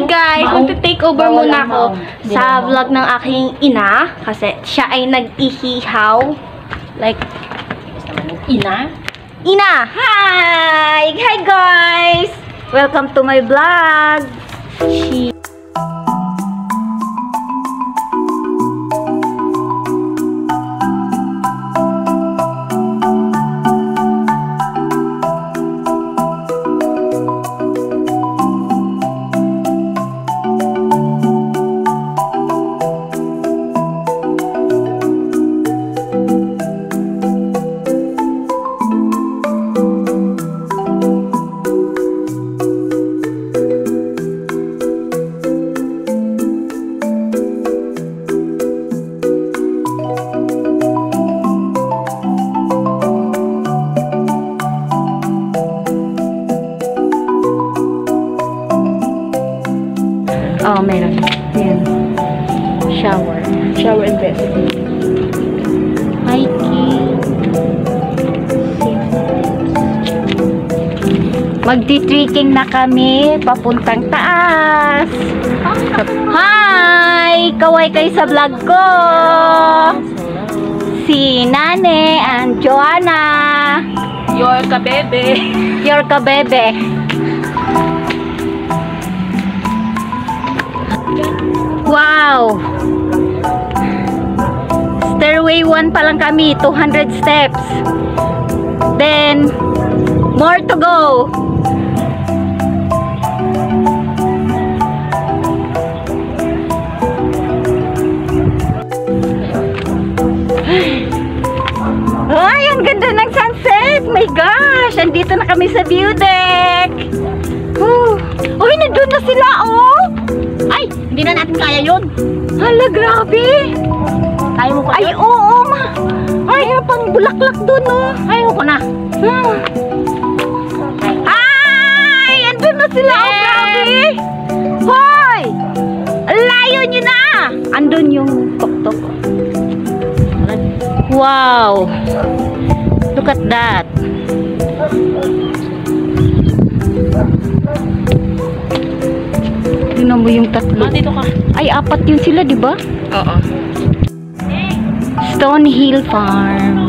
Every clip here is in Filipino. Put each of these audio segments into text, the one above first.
guys, magte-take over muna ako sa vlog ng aking ina kasi siya ay nag-ihihaw. Like, Ina? Ina! Hi! Hi guys! Welcome to my vlog! Oh, meron. Ayan. Shower. Shower and rest. Hiking. Magti-trekking na kami papuntang taas. Hi! Kaway kayo sa vlog ko. Si Nane and Joanna. Your kabebe. Your kabebe. Wow! Stairway 1 pa lang kami, 200 steps. Then, more to go. Ay, ang ganda ng sunset! My gosh! Andito na kami sa view deck. Uy, nandun na sila, oh! Ay, hindi na natin kaya yun. Hala, grabe. Kaya mo pa Ay, yun? oo, ma. Ay, pang bulaklak dun, oh. Ayaw ko na. Ay, andun na sila, oh, grabe. Hoy! Layo nyo na. Andun yung tok-tok. Wow. Look at that. Tingnan mo yung tatlo. Dito ka. Ay, apat yun sila, di ba? Oo. Stone Hill Farm.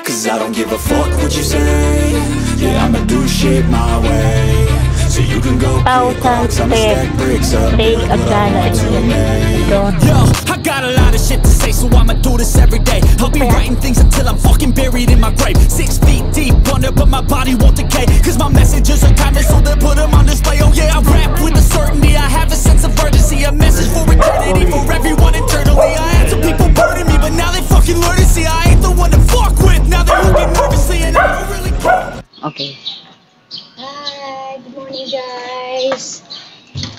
Cause I don't give a fuck what you say. Yeah, I'ma do shit my way. So you can go pick rocks, I'ma stack bricks up. Take a gala. Yo, I got a lot of shit to say, so I'ma do this every day. I'll be writing things until I'm fucking buried in my grave. 6 feet deep under, but my body won't decay. Cause my messages are timeless, so they put them on display. Oh yeah, I rap with a certainty, I have a sense of urgency. A message for eternity, for everyone internally. I had some people burning me, but now they fucking learn to see I ain't the one to fuck with. Now they're looking nervously and I don't really care. Okay. Hi, good morning guys.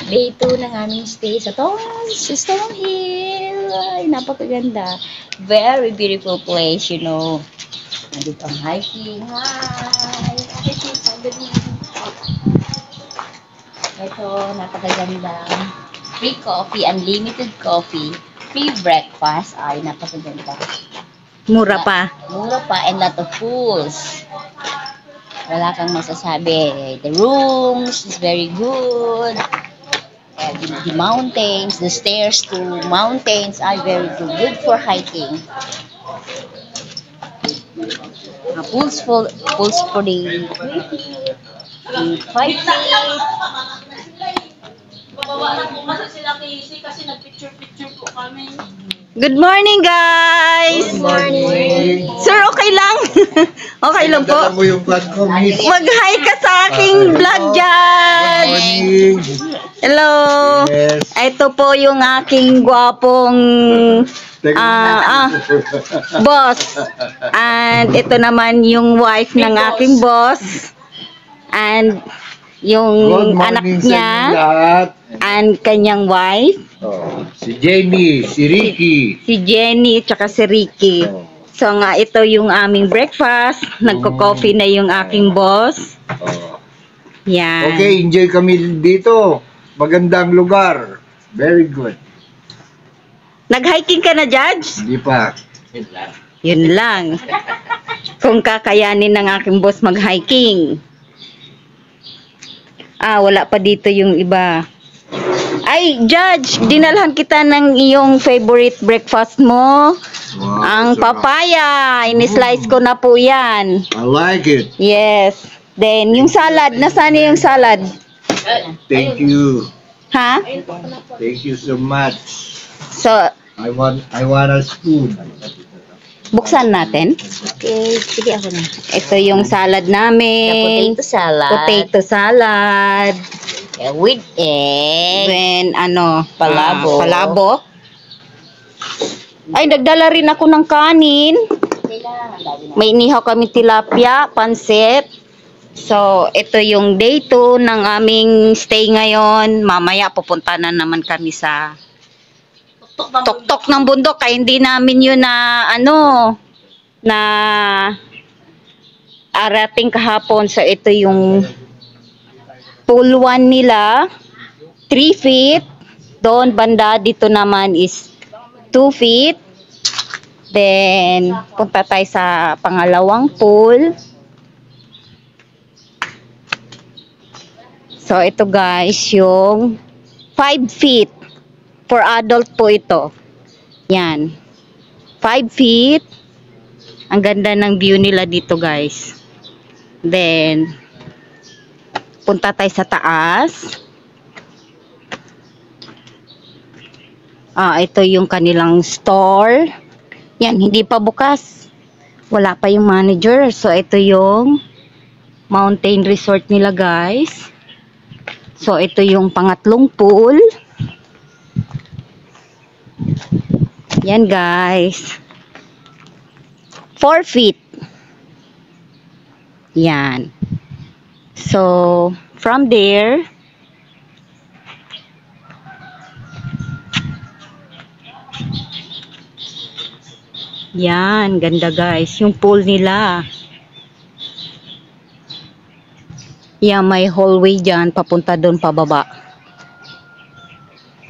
Day 2 ng aming stay sa Stone Hill. Ay, napakaganda. Very beautiful place, you know. Nandito ang hiking. Hi! Ito, napakaganda. Free coffee, unlimited coffee. Free breakfast. Ay, napakaganda. Mura pa. Mura pa and lot of pools. Wala kang masasabi. The rooms is very good. The mountains, the stairs to mountains are very good. Good for hiking. Pools for the 5 feet. Good morning, guys! Good morning. Sir, okay lang? Okay lang po? Mo yung vlog ko, miss. Mag-hi ka sa aking vlog dyan! Morning. Hello! Yes. Ito po yung aking gwapong boss. And ito naman yung wife ng aking boss. And yung Good morning anak sa niya. inyo lahat. And kanyang wife. Oh, si Jamie, si Ricky. Si Jenny, tsaka si Ricky. Oh. So nga, ito yung aming breakfast. Nagko-coffee na yung aking boss. Oh. Yan. Okay, enjoy kami dito. Magandang lugar. Very good. Nag-hiking ka na, Judge? Hindi pa. Yun lang. Kung kakayanin ng aking boss mag-hiking. Wala pa dito yung iba. Ay, Judge, dinalhan kita ng iyong favorite breakfast mo. Wow, Ang sarap. papaya. Ini-slice ko na po yan. I like it. Yes. Then, yung salad. Nasaan yung salad? Thank you. Ha? Thank you so much. So, I want a spoon. buksan natin. Okay, sige ako na. Ito yung salad The namin. potato salad. Potato salad. With egg. Then, Palabok. palabok. Ay, nagdala rin ako ng kanin. May inihaw kami tilapia, pansit. So, ito yung day 2 ng aming stay ngayon. Mamaya pupunta na naman kami sa tuktok ng bundok. Kaya hindi namin yun na arating kahapon. So, ito yung pool 1 nila. 3 feet. Doon banda dito naman is 2 feet. Then, punta tayo sa pangalawang pool. So, ito guys, yung 5 feet. For adult po ito. Yan. 5 feet. Ang ganda ng view nila dito guys. Then, punta tayo sa taas. Ito yung kanilang store. Yan, hindi pa bukas. Wala pa yung manager. So, ito yung mountain resort nila guys. So, ito yung pangatlong pool. Yan guys. 4 feet. Yan. So, from there, yan, ganda guys. Yung pool nila. Yan, may hallway dyan, papunta doon pababa.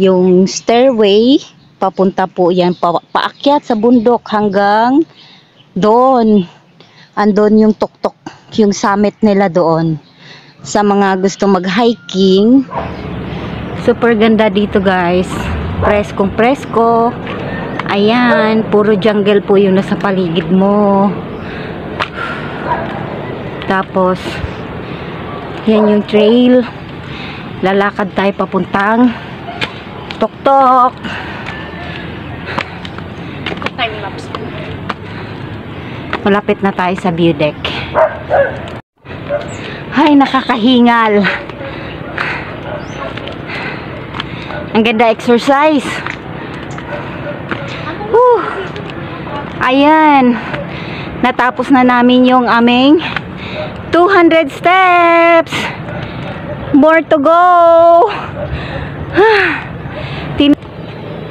Yung stairway, papunta po yan, paakyat sa bundok hanggang doon. Andon yung tuktok, yung summit nila doon. Sa mga gusto mag-hiking, super ganda dito guys. Preskong presko. Ayan, puro jungle po yung nasa paligid mo. Tapos, yan yung trail. Lalakad tayo papuntang tuktok. Malapit na tayo sa view deck. Ay, nakakahingal. Ang ganda exercise. Ayan. Natapos na namin yung aming 200 steps. More to go.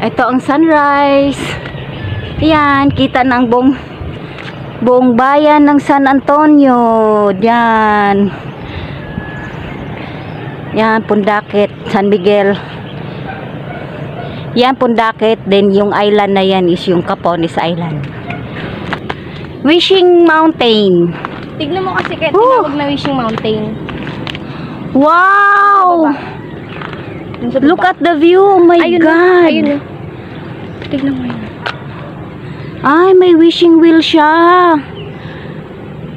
Ito ang sunrise. Ayan, kita ng buong bayan ng San Antonio. Diyan. Yan, Pundakit, San Miguel. Yan, Pundakit. Then, yung island na yan is yung Capones Island. Wishing Mountain. Tignan mo kasi kaya tinawag na Wishing Mountain. Wow! Look at the view. Oh my God. Ayun. Tignan mo yun. Ay, may wishing wheel siya.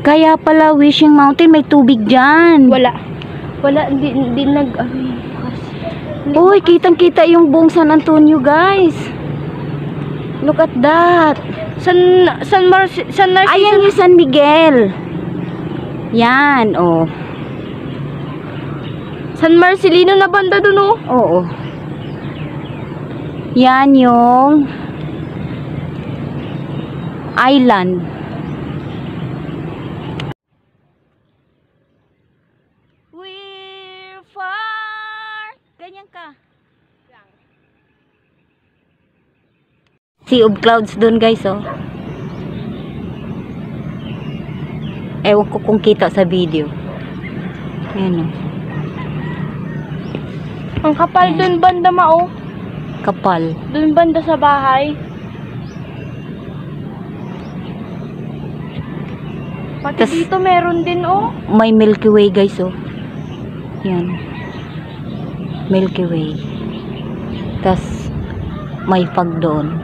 Kaya pala Wishing Mountain, may tubig dyan. Wala, hindi nag... Uy, kitang-kita yung buong San Antonio, guys. Look at that. San Narciso. Ayan yung San Miguel. Yan, oh. San Marcelino na banda dun, oh. Oo. Yan yung island. We're far. Ganyan ka. Sea of clouds dun guys, oh. Ewan ko kung kita sa video. Ayan, oh. Ang kapal dun banda, ma, oh. Kapal. Doon banda sa bahay. Pati Tas- dito meron din, oh. May Milky Way guys, oh. Yan. Milky Way. Tas may fog doon.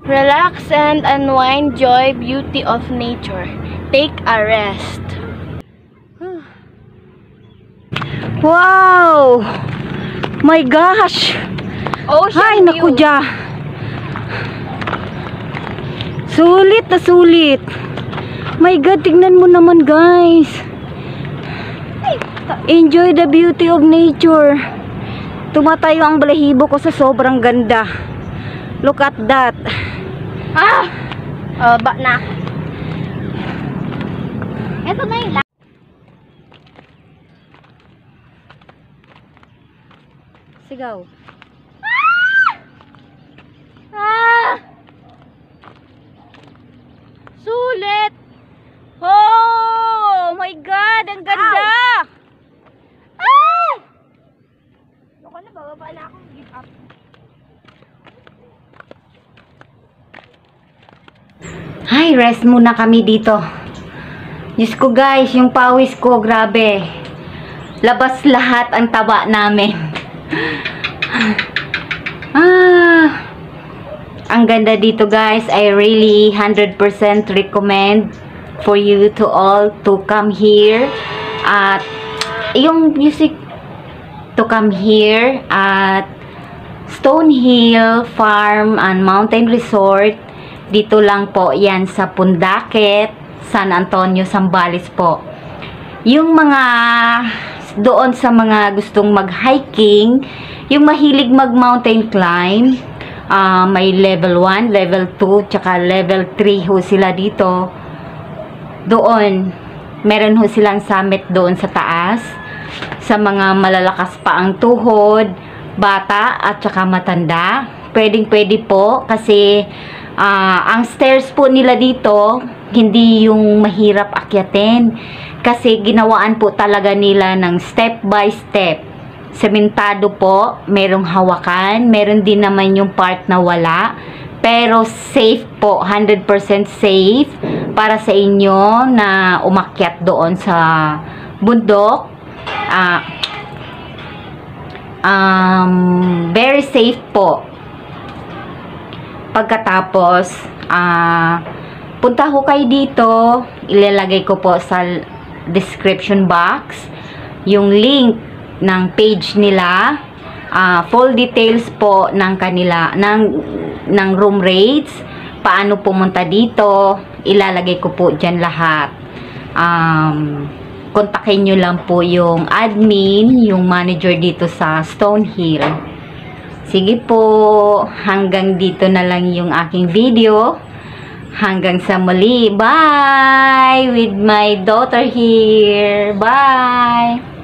Relax and unwind, joy, beauty of nature. Take a rest. Wow! My gosh! Ocean Ay, naku view. dya. Sulit na sulit. My God, tignan mo naman guys. Enjoy the beauty of nature. Tumatayo ang balahibo ko sa sobrang ganda. Look at that. Ah! Ba na. Ito na yung Sigaw. Ah! Sulit! Oh my God, ang ganda. Ah! Ako na, bababa na ako. Give up. Ay, rest muna kami dito. Diyos ko guys, yung pawis ko, grabe. Labas lahat ang taba namin. Ang ganda dito guys. I really 100% recommend for you to all to come here. At yung music to come here at Stonehill Farm and Mountain Resort. Dito lang po yan sa Pundaket, San Antonio, Zambales po. Yung mga doon sa mga gustong mag-hiking, yung mahilig mag-mountain climb, may level 1, level 2, tsaka level 3 ho sila dito. Doon, meron ho silang summit doon sa taas. Sa mga malalakas pa ang tuhod, bata at tsaka matanda. Pwedeng-pwede po kasi ang stairs po nila dito, hindi yung mahirap akyatin. Kasi ginawaan po talaga nila ng step by step. Sementado po, merong hawakan, meron din naman yung part na wala. Pero safe po, 100% safe para sa inyo na umakyat doon sa bundok. Very safe po. Pagkatapos, punta ko kayo dito, ilalagay ko po sa description box yung link ng page nila, full details po ng kanila, ng room rates, paano pumunta dito, ilalagay ko po dyan lahat. Kontakin nyo lang po yung admin, yung manager dito sa Stonehill. Sige po, hanggang dito na lang yung aking video. Hanggang sa muli. Bye! With my daughter here. Bye!